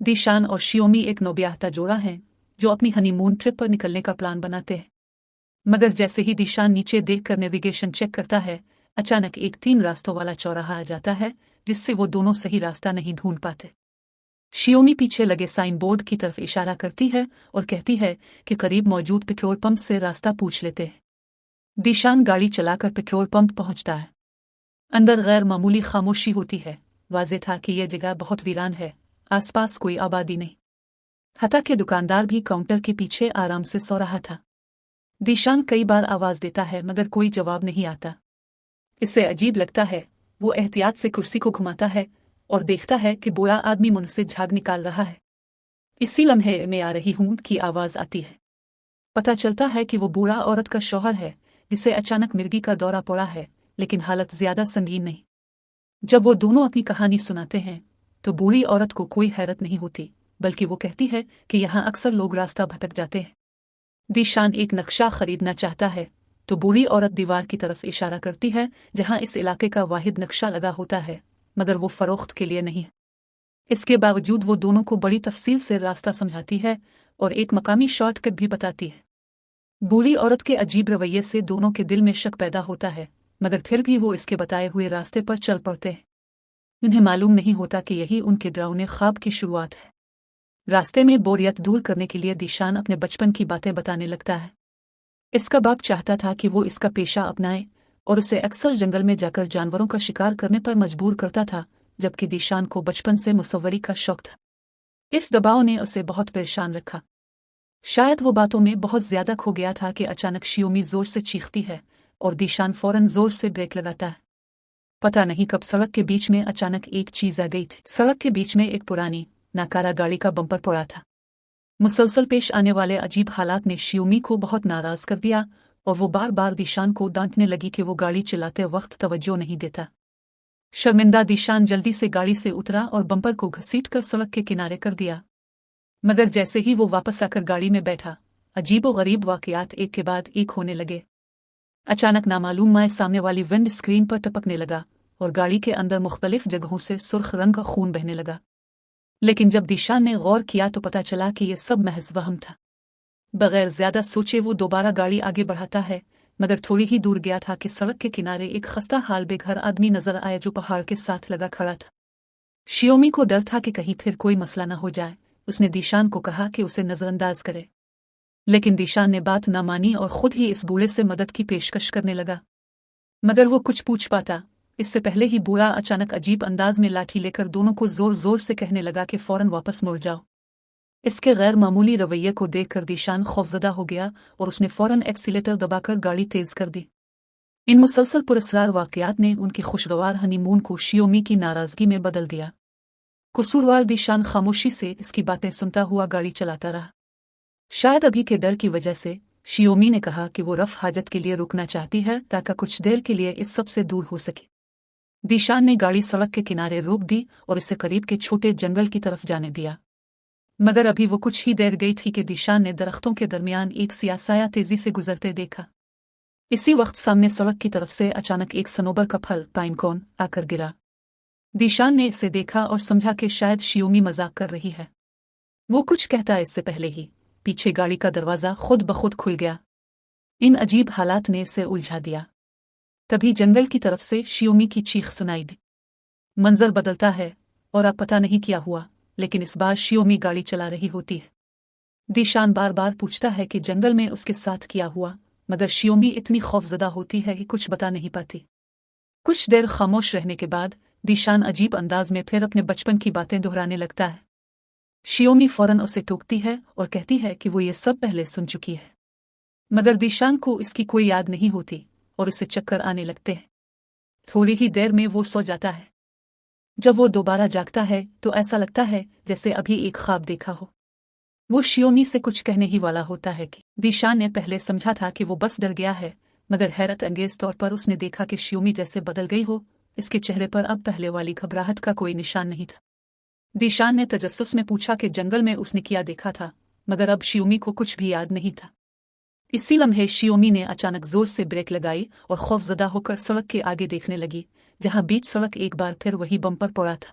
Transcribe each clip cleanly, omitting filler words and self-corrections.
दीशान और शियोमी एक नौब्याहता जोड़ा है जो अपनी हनीमून ट्रिप पर निकलने का प्लान बनाते हैं। मगर जैसे ही दीशान नीचे देखकर नेविगेशन चेक करता है, अचानक एक 3 रास्तों वाला चौराहा आ जाता है जिससे वो दोनों सही रास्ता नहीं ढूंढ पाते। शियोमी पीछे लगे साइन बोर्ड की तरफ इशारा करती है और कहती है कि करीब मौजूद पेट्रोल पंप से रास्ता पूछ लेते हैं। दीशान गाड़ी चलाकर पेट्रोल पंप पहुंचता है। अंदर गैर मामूली खामोशी होती है। वाज़ेह था कि यह जगह बहुत वीरान है, आसपास कोई आबादी नहीं। हत्ता के दुकानदार भी काउंटर के पीछे आराम से सो रहा था। दीशान कई बार आवाज देता है मगर कोई जवाब नहीं आता। इससे अजीब लगता है। वो एहतियात से कुर्सी को घुमाता है और देखता है कि बूढ़ा आदमी मुंह से झाग निकाल रहा है। इसी लम्हे में आ रही हूं की आवाज आती है। पता चलता है कि वो बूढ़ा औरत का शौहर है जिसे अचानक मिर्गी का दौरा पड़ा है, लेकिन हालत ज्यादा संगीन नहीं। जब वो दोनों अपनी कहानी सुनाते हैं तो बूढ़ी औरत को कोई हैरत नहीं होती, बल्कि वो कहती है कि यहाँ अक्सर लोग रास्ता भटक जाते हैं। दीशान एक नक्शा खरीदना चाहता है तो बूढ़ी औरत दीवार की तरफ इशारा करती है जहाँ इस इलाके का वाहिद नक्शा लगा होता है, मगर वो फरोख्त के लिए नहीं है। इसके बावजूद वो दोनों को बड़ी तफसील से रास्ता समझाती है और एक मकामी शॉर्टकट भी बताती है। बूढ़ी औरत के अजीब रवैये से दोनों के दिल में शक पैदा होता है, मगर फिर भी वो इसके बताए हुए रास्ते पर चल पड़ते हैं। उन्हें मालूम नहीं होता कि यही उनके डरावने ख्वाब की शुरुआत है। रास्ते में बोरियत दूर करने के लिए दीशान अपने बचपन की बातें बताने लगता है। इसका बाप चाहता था कि वो इसका पेशा अपनाए और उसे अक्सर जंगल में जाकर जानवरों का शिकार करने पर मजबूर करता था, जबकि दीशान को बचपन से मुसव्वरी का शौक था। इस दबाव ने उसे बहुत परेशान रखा। शायद वो बातों में बहुत ज्यादा खो गया था कि अचानक शियोमी जोर से चीखती है और दीशान फौरन जोर से ब्रेक लगाता है। पता नहीं कब सड़क के बीच में अचानक एक चीज आ गई थी। सड़क के बीच में एक पुरानी नाकारा गाड़ी का बम्पर पड़ा था। मुसलसल पेश आने वाले अजीब हालात ने शियोमी को बहुत नाराज कर दिया और वो बार बार दीशान को डांटने लगी कि वो गाड़ी चलाते वक्त तवज्जो नहीं देता। शर्मिंदा दीशान जल्दी से गाड़ी से उतरा और बम्पर को घसीटकर सड़क के किनारे कर दिया। मगर जैसे ही वो वापस आकर गाड़ी में बैठा, अजीबोगरीब वाकयात एक के बाद एक होने लगे। अचानक नामालूम माए सामने वाली विंड स्क्रीन पर टपकने लगा और गाड़ी के अंदर मुख्तलिफ जगहों से सुर्ख रंग का खून बहने लगा। लेकिन जब दीशान ने गौर किया तो पता चला कि यह सब महज वहम था। बगैर ज्यादा सोचे वो दोबारा गाड़ी आगे बढ़ाता है, मगर थोड़ी ही दूर गया था कि सड़क के किनारे एक खस्ता हाल बेघर आदमी नजर आया जो पहाड़ के साथ लगा खड़ा था। शियोमी को डर था कि कहीं फिर कोई मसला न हो जाए। उसने दीशान को कहा कि उसे नजरअंदाज करे, लेकिन दीशान ने बात न मानी और खुद ही इस बूढ़े से मदद की पेशकश करने लगा। मगर वो कुछ पूछ पाता इससे पहले ही बूढ़ा अचानक अजीब अंदाज में लाठी लेकर दोनों को जोर जोर से कहने लगा कि फौरन वापस मुड़ जाओ। इसके गैर मामूली रवैये को देखकर दीशान खौफजदा हो गया और उसने फौरन एक्सीलेटर दबाकर गाड़ी तेज कर दी। इन मुसलसल पुरस्कार वाकयात ने उनकी खुशगवार हनीमून को शियोमी की नाराजगी में बदल दिया। कसूरवार दीशान खामोशी से इसकी बातें सुनता हुआ गाड़ी चलाता रहा। शायद अभी के डर की वजह से शियोमी ने कहा कि वो रफ हाजत के लिए रुकना चाहती है ताकि कुछ देर के लिए इस सब से दूर हो सके। दीशान ने गाड़ी सड़क के किनारे रोक दी और इसे करीब के छोटे जंगल की तरफ जाने दिया। मगर अभी वो कुछ ही देर गई थी कि दीशान ने दरख्तों के दरमियान एक सियासाया तेजी से गुजरते देखा। इसी वक्त सामने सड़क की तरफ से अचानक एक सनोबर का फल पाइनकॉर्न आकर गिरा। दीशान ने इसे देखा और समझा कि शायद शियोमी मजाक कर रही है। वो कुछ कहता इससे पहले ही पीछे गाड़ी का दरवाजा खुद ब खुद खुल गया। इन अजीब हालात ने इसे उलझा दिया। तभी जंगल की तरफ से शियोमी की चीख सुनाई दी। मंजर बदलता है और अब पता नहीं क्या हुआ, लेकिन इस बार शियोमी गाड़ी चला रही होती है। दीशान बार बार पूछता है कि जंगल में उसके साथ क्या हुआ, मगर शियोमी इतनी खौफजदा होती है कि कुछ बता नहीं पाती। कुछ देर खामोश रहने के बाद दीशान अजीब अंदाज में फिर अपने बचपन की बातें दोहराने लगता है। शियोमी फौरन उसे टोकती है और कहती है कि वो ये सब पहले सुन चुकी है, मगर दीशान को इसकी कोई याद नहीं होती और उसे चक्कर आने लगते हैं। थोड़ी ही देर में वो सो जाता है। जब वो दोबारा जागता है तो ऐसा लगता है जैसे अभी एक ख्वाब देखा हो। वो शियोमी से कुछ कहने ही वाला होता है कि दीशान ने पहले समझा था कि वो बस डर गया है, मगर हैरत अंगेज तौर पर उसने देखा कि शियोमी जैसे बदल गई हो। इसके चेहरे पर अब पहले वाली घबराहट का कोई निशान नहीं था। दीशान ने तजस्सुस में पूछा कि जंगल में उसने क्या देखा था, मगर अब शियोमी को कुछ भी याद नहीं था। इसी लम्हे शियोमी ने अचानक जोर से ब्रेक लगाई और खौफजदा होकर सड़क के आगे देखने लगी, जहां बीच सड़क एक बार फिर वही बम्पर पड़ा था।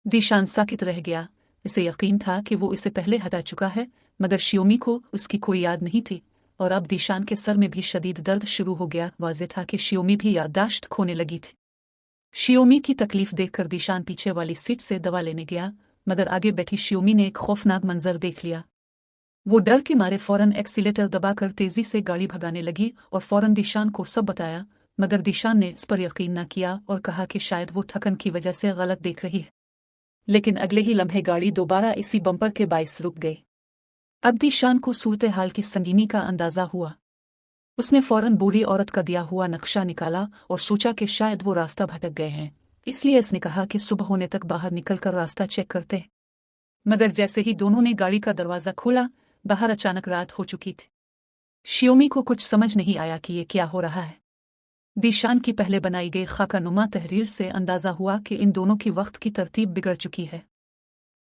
दीशान साकित रह गया, इसे यकीन था कि वो इसे पहले हटा चुका है, मगर शियोमी को उसकी कोई याद नहीं थी और अब दीशान के सर में भी शदीद दर्द शुरू हो गया। वाज़ेह था कि शियोमी भी याददाश्त खोने लगी थी। शियोमी की तकलीफ देखकर दीशान पीछे वाली सीट से दवा लेने गया, मगर आगे बैठी शियोमी ने एक खौफनाक मंजर देख लिया। वो डर के मारे फौरन एक्सीलेटर दबाकर तेजी से गाड़ी भगाने लगी और फौरन दीशान को सब बताया, मगर दीशान ने इस पर यकीन न किया और कहा कि शायद वो थकन की वजह से गलत देख रही है। लेकिन अगले ही लम्हे गाड़ी दोबारा इसी बम्पर के बाइस रुक गई। अब दीशान को सूरत हाल की संगीनी का अंदाजा हुआ। उसने फौरन बूढ़ी औरत का दिया हुआ नक्शा निकाला और सोचा कि शायद वो रास्ता भटक गए हैं, इसलिए इसने कहा कि सुबह होने तक बाहर निकलकर रास्ता चेक करते। मगर जैसे ही दोनों ने गाड़ी का दरवाज़ा खोला, बाहर अचानक रात हो चुकी थी। शियोमी को कुछ समझ नहीं आया कि ये क्या हो रहा है। दीशान की पहले बनाई गई खाकानुमा तहरीर से अंदाजा हुआ कि इन दोनों की वक्त की तरतीब बिगड़ चुकी है।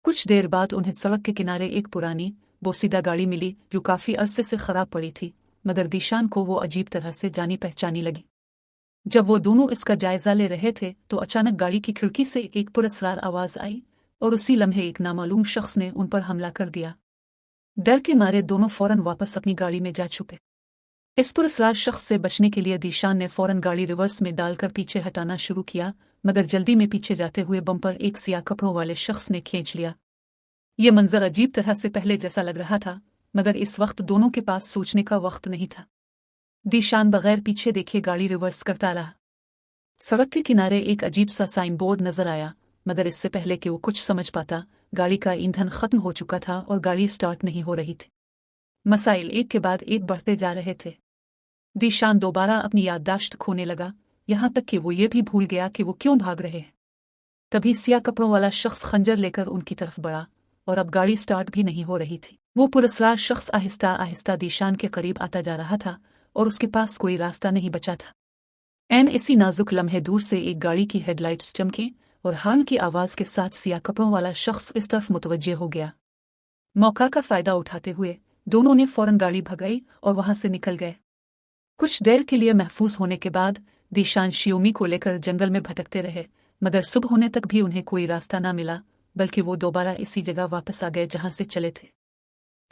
कुछ देर बाद उन्हें सड़क के किनारे एक पुरानी बोसीदा गाड़ी मिली जो काफी अरसे से खराब पड़ी थी, मगर दीशान को वो अजीब तरह से जानी पहचानी लगी। जब वो दोनों इसका जायजा ले रहे थे तो अचानक गाड़ी की खिड़की से एक पुरस्रार आवाज आई और उसी लम्हे एक नामालूम शख्स ने उन पर हमला कर दिया। डर के मारे दोनों फौरन वापस अपनी गाड़ी में जा छुपे। इस पुरस्रार शख्स से बचने के लिए दीशान ने फौरन गाड़ी रिवर्स में डालकर पीछे हटाना शुरू किया, मगर जल्दी में पीछे जाते हुए बम्पर एक सियाह कपड़ों वाले शख्स ने खींच लिया। ये मंजर अजीब तरह से पहले जैसा लग रहा था, मगर इस वक्त दोनों के पास सोचने का वक्त नहीं था। दीशान बगैर पीछे देखे गाड़ी रिवर्स करता रहा। सड़क के किनारे एक अजीब सा साइन बोर्ड नजर आया, मगर इससे पहले कि वो कुछ समझ पाता, गाड़ी का ईंधन खत्म हो चुका था और गाड़ी स्टार्ट नहीं हो रही थी। मसाइल एक के बाद एक बढ़ते जा रहे थे। दीशान दोबारा अपनी याददाश्त खोने लगा, यहां तक कि वो ये भी भूल गया कि वो क्यों भाग रहे हैं। तभी सियाह कपड़ों वाला शख्स खंजर लेकर उनकी तरफ बढ़ा और अब गाड़ी स्टार्ट भी नहीं हो रही थी। वो पुरस्कार शख्स आहिस्ता आहिस्ता दीशान के करीब आता जा रहा था और उसके पास कोई रास्ता नहीं बचा था। एन इसी नाजुक लम्हे दूर से एक गाड़ी की हेडलाइट्स चमकी और हार्न की आवाज के साथ सियाह कपड़ों वाला शख्स इस तरफ मुतवज्जे हो गया। मौका का फायदा उठाते हुए दोनों ने फौरन गाड़ी भगाई और वहां से निकल गए। कुछ देर के लिए महफूज होने के बाद दीशान शियोमी को लेकर जंगल में भटकते रहे, मगर सुबह होने तक भी उन्हें कोई रास्ता ना मिला, बल्कि वो दोबारा इसी जगह वापस आ गए जहां से चले थे।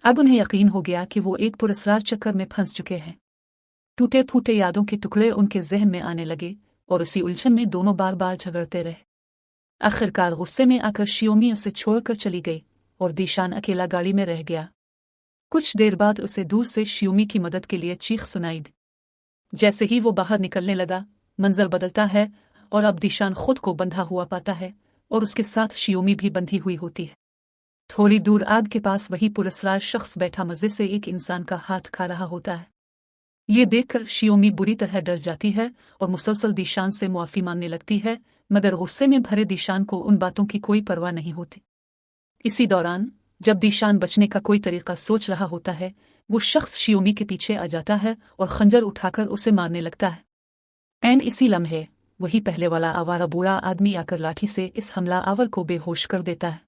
अब उन्हें यकीन हो गया कि वो एक पुरस्कार चक्कर में फंस चुके हैं। टूटे फूटे यादों के टुकड़े उनके जहन में आने लगे और उसी उलझन में दोनों बार बार झगड़ते रहे। आखिरकार गुस्से में आकर शियोमी उसे छोड़कर चली गई और दीशान अकेला गाड़ी में रह गया। कुछ देर बाद उसे दूर से शियोमी की मदद के लिए चीख सुनाई दी। जैसे ही वो बाहर निकलने लगा, मंजर बदलता है और अब दीशान खुद को बंधा हुआ पाता है और उसके साथ शियोमी भी बंधी हुई होती है। थोड़ी दूर आग के पास वही पुरस्कार शख्स बैठा मजे से एक इंसान का हाथ खा रहा होता है। ये देखकर शियोमी बुरी तरह डर जाती है और मुसलसल दीशान से मुआफी मांगने लगती है, मगर गुस्से में भरे दीशान को उन बातों की कोई परवाह नहीं होती। इसी दौरान जब दीशान बचने का कोई तरीका सोच रहा होता है, वो शख्स शियोमी के पीछे आ जाता है और खंजर उठाकर उसे मारने लगता है। एंड इसी लम्हे वही पहले वाला आवारा बूढ़ा आदमी आकर लाठी से इस हमलावर को बेहोश कर देता है।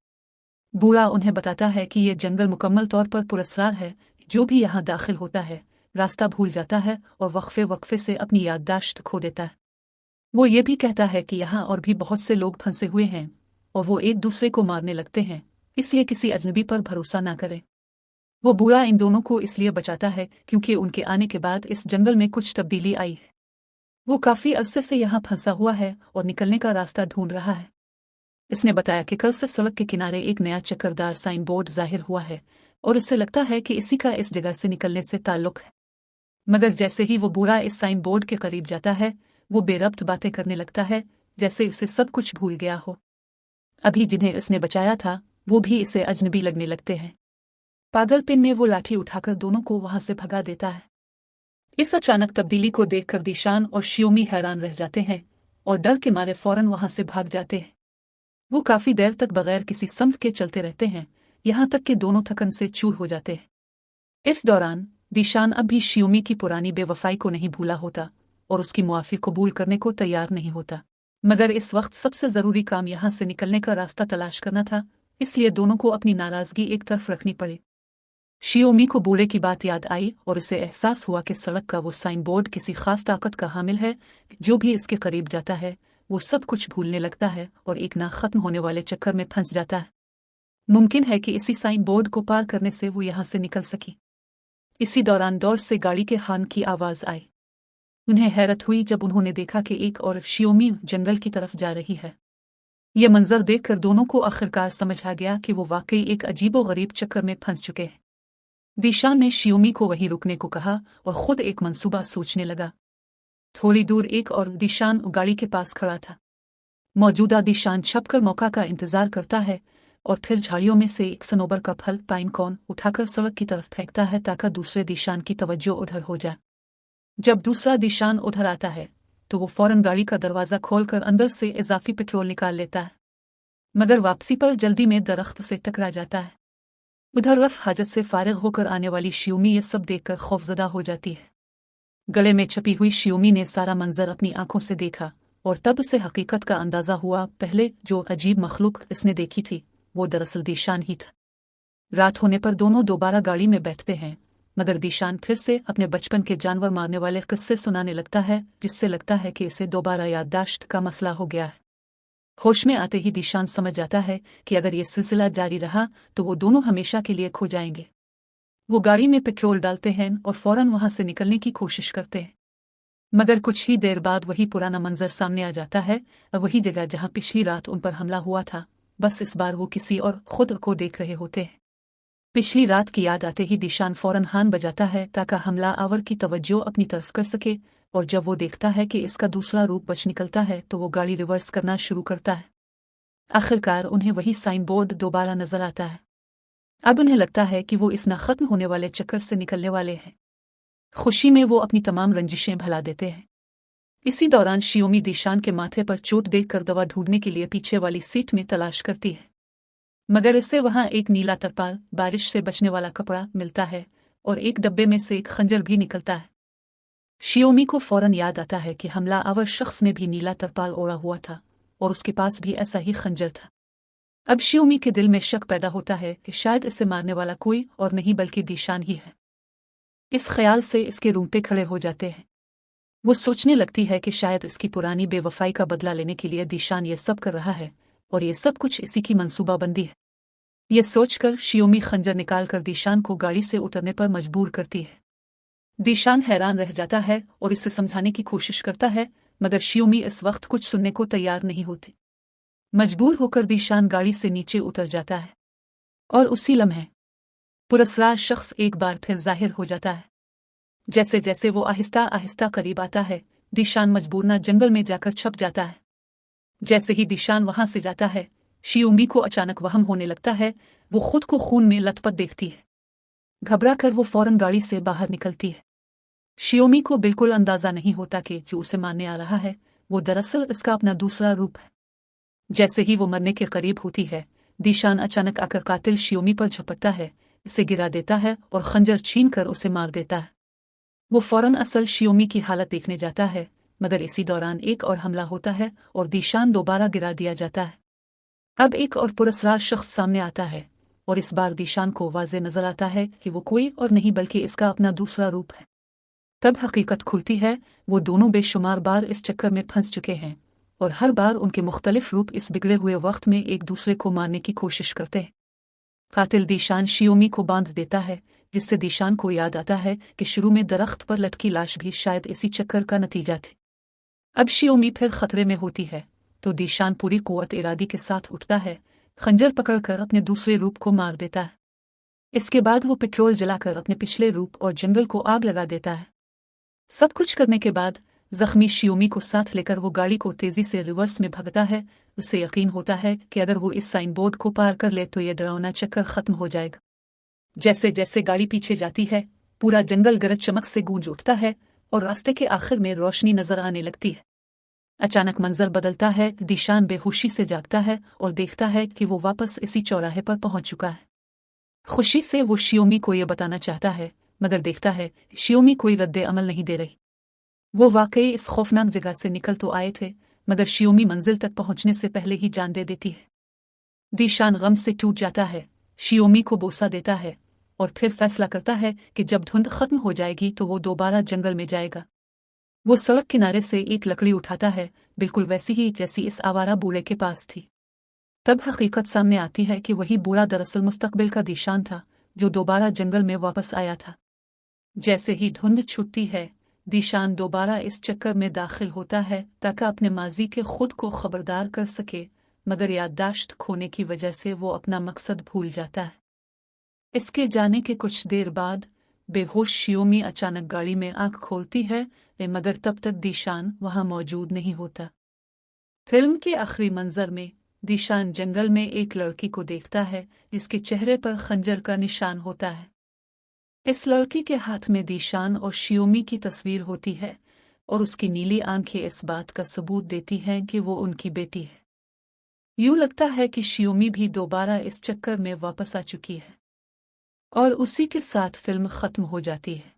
बूढ़ा उन्हें बताता है कि ये जंगल मुकम्मल तौर पर पुरस्कार है, जो भी यहाँ दाखिल होता है रास्ता भूल जाता है और वक्फे वक्फे से अपनी याददाश्त खो देता है। वो ये भी कहता है कि यहाँ और भी बहुत से लोग फंसे हुए हैं और वो एक दूसरे को मारने लगते हैं, इसलिए किसी अजनबी पर भरोसा ना करें। वो बूढ़ा इन दोनों को इसलिए बचाता है क्योंकि उनके आने के बाद इस जंगल में कुछ तब्दीली आई है। वो काफी अरसे से यहाँ फंसा हुआ है और निकलने का रास्ता ढूंढ रहा है। इसने बताया कि कल से सड़क के किनारे एक नया चक्करदार साइन बोर्ड जाहिर हुआ है और इससे लगता है कि इसी का इस जगह से निकलने से ताल्लुक है। मगर जैसे ही वो बूढ़ा इस साइन बोर्ड के करीब जाता है, वो बेरब्त बातें करने लगता है, जैसे उसे सब कुछ भूल गया हो। अभी जिन्हें इसने बचाया था वो भी इसे अजनबी लगने लगते हैं। पागलपन में वो लाठी उठाकर दोनों को वहां से भगा देता है। इस अचानक तब्दीली को देखकर दीशान और शियोमी हैरान रह जाते हैं और डर के मारे फौरन वहां से भाग जाते हैं। वो काफी देर तक बगैर किसी समझ के चलते रहते हैं, यहां तक कि दोनों थकन से चूर हो जाते हैं। इस दौरान दीशान अब भी शियोमी की पुरानी बेवफाई को नहीं भूला होता और उसकी मुआफी कबूल करने को तैयार नहीं होता, मगर इस वक्त सबसे जरूरी काम यहां से निकलने का रास्ता तलाश करना था, इसलिए दोनों को अपनी नाराजगी एक तरफ रखनी पड़ी। शियोमी को बूढ़े की बात याद आई और उसे एहसास हुआ कि सड़क का वो साइन बोर्ड किसी खास ताकत का हामिल है, जो भी इसके करीब जाता है वो सब कुछ भूलने लगता है और एक ना खत्म होने वाले चक्कर में फंस जाता है। मुमकिन है कि इसी साइन बोर्ड को पार करने से वो यहाँ से निकल सकी। इसी दौरान दूर से गाड़ी के हॉर्न की आवाज़ आई। उन्हें हैरत हुई जब उन्होंने देखा कि एक और शियोमी जंगल की तरफ जा रही है। यह मंजर देखकर दोनों को आखिरकार समझ आ गया कि वो वाकई एक अजीबोगरीब चक्कर में फंस चुके हैं। दिशान ने शियोमी को वहीं रुकने को कहा और खुद एक मंसूबा सोचने लगा। थोड़ी दूर एक और दिशान गाड़ी के पास खड़ा था। मौजूदा दिशान छपकर मौका का इंतजार करता है और फिर झाड़ियों में से एक सनोबर का फल पाइन कॉर्न उठाकर सड़क की तरफ फेंकता है ताकि दूसरे दिशान की तवज्जो उधर हो जाए। जब दूसरा दिशान उधर आता है तो वो फौरन गाड़ी का दरवाज़ा खोलकर अंदर से इजाफी पेट्रोल निकाल लेता है, मगर वापसी पर जल्दी में दरख्त से टकरा जाता है। उधर रफ हाजत से फारिग होकर आने वाली शियोमी ये सब देखकर खौफजदा हो जाती है। गले में छपी हुई शियोमी ने सारा मंजर अपनी आंखों से देखा और तब उसे हकीकत का अंदाजा हुआ। पहले जो अजीब मखलूक इसने देखी थी वो दरअसल दिशान ही था। रात होने पर दोनों दोबारा गाड़ी में बैठते हैं, मगर दिशान फिर से अपने बचपन के जानवर मारने वाले किस्से सुनाने लगता है, जिससे लगता है कि इसे दोबारा याददाश्त का मसला हो गया है। होश में आते ही दिशान समझ जाता है कि अगर ये सिलसिला जारी रहा तो वो दोनों हमेशा के लिए खो जाएंगे। वो गाड़ी में पेट्रोल डालते हैं और फौरन वहां से निकलने की कोशिश करते हैं, मगर कुछ ही देर बाद वही पुराना मंजर सामने आ जाता है, वही जगह जहां पिछली रात उन पर हमला हुआ था। बस इस बार वो किसी और खुद को देख रहे होते हैं। पिछली रात की याद आते ही दिशान फौरन हान बजाता है ताकि हमला आवर की तवज्जो अपनी तरफ कर सके, और जब वो देखता है कि इसका दूसरा रूप बच निकलता है तो वो गाड़ी रिवर्स करना शुरू करता है। आखिरकार उन्हें वही साइन बोर्ड दोबारा नजर आता है। अब उन्हें लगता है कि वो इस ना खत्म होने वाले चक्कर से निकलने वाले हैं। खुशी में वो अपनी तमाम रंजिशें भुला देते हैं। इसी दौरान शियोमी दिशान के माथे पर चोट देखकर दवा ढूंढने के लिए पीछे वाली सीट में तलाश करती है, मगर इसे वहां एक नीला तरपाल, बारिश से बचने वाला कपड़ा मिलता है और एक डब्बे में से एक खंजर भी निकलता है। शियोमी को फौरन याद आता है कि हमला आवर शख्स ने भी नीला तरपाल ओढ़ा हुआ था और उसके पास भी ऐसा ही खंजर था। अब शियोमी के दिल में शक पैदा होता है कि शायद इसे मारने वाला कोई और नहीं बल्कि दिशान ही है। इस ख्याल से इसके रूंगटे खड़े हो जाते हैं। वो सोचने लगती है कि शायद इसकी पुरानी बेवफाई का बदला लेने के लिए दिशान ये सब कर रहा है और ये सब कुछ इसी की मंसूबाबंदी है। ये सोचकर शियोमी खंजर निकालकर दिशान को गाड़ी से उतरने पर मजबूर करती है। दिशान हैरान रह जाता है और इसे समझाने की कोशिश करता है, मगर शियोमी इस वक्त कुछ सुनने को तैयार नहीं होती। मजबूर होकर दिशान गाड़ी से नीचे उतर जाता है और उसी लम्हे पुरस्कार शख्स एक बार फिर जाहिर हो जाता है। जैसे जैसे वो आहिस्ता आहिस्ता करीब आता है, दिशान मजबूरना जंगल में जाकर छप जाता है। जैसे ही दिशान वहां से जाता है, शियोमी को अचानक वहम होने लगता है। वो खुद को खून में लथपथ देखती है। घबरा कर वो फौरन गाड़ी से बाहर निकलती है। शियोमी को बिल्कुल अंदाजा नहीं होता कि जो उसे मारने आ रहा है वो दरअसल इसका अपना दूसरा रूप है। जैसे ही वो मरने के करीब होती है, दिशान अचानक आकर कातिल शियोमी पर झपटता है, इसे गिरा देता है और खंजर छीन कर उसे मार देता है। वो फौरन असल शियोमी की हालत देखने जाता है, मगर इसी दौरान एक और हमला होता है और दिशान दोबारा गिरा दिया जाता है। अब एक और पुरस्कार शख्स सामने आता है और इस बार दिशान को वाज़े नजर आता है कि वो कोई और नहीं बल्कि इसका अपना दूसरा रूप है। तब हकीकत खुलती है, वो दोनों बेशुमार बार इस चक्कर में फंस चुके हैं और हर बार उनके मुख्तलिफ रूप इस बिगड़े हुए वक्त में एक दूसरे को मारने की कोशिश करते हैं। कातिल दिशान शियोमी को बांध देता है, जिससे दिशान को याद आता है कि शुरू में दरख्त पर लटकी लाश भी शायद इसी चक्कर का नतीजा थी। अब शियोमी फिर खतरे में होती है तो दिशान पूरी कुव्वत इरादी के साथ उठता है, खंजर पकड़कर अपने दूसरे रूप को मार देता है। इसके बाद वो पेट्रोल जलाकर अपने पिछले रूप और जंगल को आग लगा देता है। सब कुछ करने के बाद जख्मी शियोमी को साथ लेकर वो गाड़ी को तेजी से रिवर्स में भगता है। उसे यकीन होता है कि अगर वो इस साइन बोर्ड को पार कर ले तो ये डरावना चक्कर खत्म हो जाएगा। जैसे जैसे गाड़ी पीछे जाती है, पूरा जंगल गरज चमक से गूंज उठता है और रास्ते के आखिर में रोशनी नजर आने लगती है। अचानक मंजर बदलता है। दिशान बेहोशी से जागता है और देखता है कि वो वापस इसी चौराहे पर पहुंच चुका है। खुशी से वो शियोमी को ये बताना चाहता है, मगर देखता है शियोमी कोई रद्दे अमल नहीं दे रही। वो वाकई इस खौफनाक जगह से निकल तो आए थे, मगर शियोमी मंजिल तक पहुंचने से पहले ही जान दे देती है। दिशान गम से टूट जाता है, शियोमी को बोसा देता है और फिर फैसला करता है कि जब धुंध खत्म हो जाएगी तो वो दोबारा जंगल में जाएगा। वो सड़क किनारे से एक लकड़ी उठाता है, बिल्कुल वैसी ही जैसी इस आवारा बूढ़े के पास थी। तब हकीकत सामने आती है कि वही बूढ़ा दरअसल मुस्तकबिल का दीशान था, जो दोबारा जंगल में वापस आया था। जैसे ही धुंध छूटती है, दीशान दोबारा इस चक्कर में दाखिल होता है ताकि अपने माजी के खुद को खबरदार कर सके, मगर याददाश्त खोने की वजह से वो अपना मकसद भूल जाता है। इसके जाने के कुछ देर बाद बेहोश शियोमी अचानक गाड़ी में आंख खोलती है, मगर तब तक दीशान वहां मौजूद नहीं होता। फिल्म के आखिरी मंजर में दीशान जंगल में एक लड़की को देखता है जिसके चेहरे पर खंजर का निशान होता है। इस लड़की के हाथ में दीशान और शियोमी की तस्वीर होती है और उसकी नीली आंखें इस बात का सबूत देती हैं कि वो उनकी बेटी है। यूं लगता है कि शियोमी भी दोबारा इस चक्कर में वापस आ चुकी है और उसी के साथ फिल्म खत्म हो जाती है।